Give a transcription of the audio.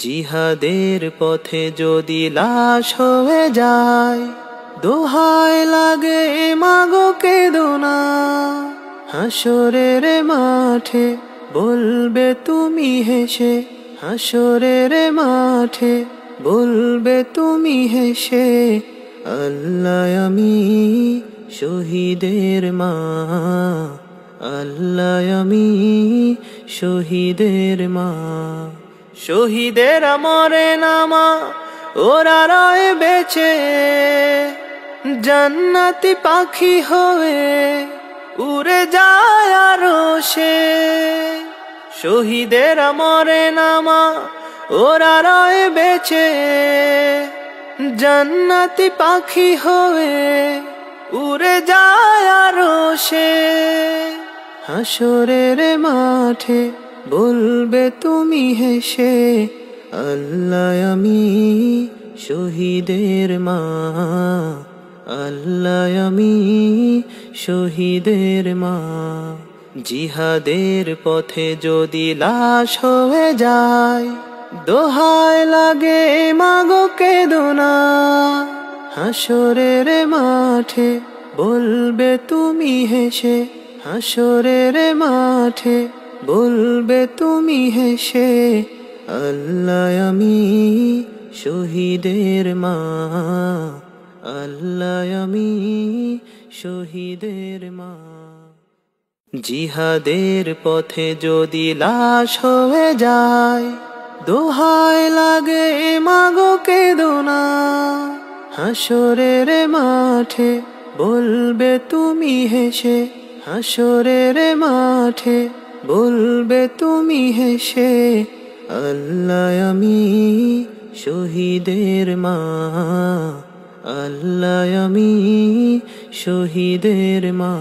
জিহাদের পথে যদি লাশ হয়ে যায়, দোহাই লাগে মাগো কেঁদো না। হাসরের মাঠে বলবে তুমি হেসে, হাসরের মাঠে বলবে তুমি হেসে, আল্লাহ আমি শহীদের মা, আল্লাহ আমি শহীদের মা। শহীদেরা মরে না মা, ওরা রয়ে বেঁচে, জান্নাতি পাখি হয়ে উড়ে যায় আরশে। শহীদেরা মরে না মা, ওরা রয়ে বেঁচে, জান্নাতি পাখি হয়ে উড়ে যায় আরশে। হাসরের মাঠে বলবে তুমি হেসে, আল্লাহ আমি শহীদের মা, আল্লাহ আমি শহীদের মা। জিহাদের পথে যদি লাশ হয়ে যায়, দোহাই লাগে মাগো কেঁদো না। হাসরের মাঠে বলবে তুমি হেসে, হাসরের মাঠে বলবে তুমি হেসে, আল্লাহ আমি শহীদের মা, আল্লাহ আমি শহীদের মা। জিহাদের পথে যদি লাশ হয়ে যায়, দোহাই লাগে মাগো কেঁদো না। হাসরের মাঠে বলবে তুমি হেসে, হাসরের মাঠে বলবে তুমি হেসে, আল্লাহ আমি শহীদের মা, আল্লাহ আমি শহীদের মা।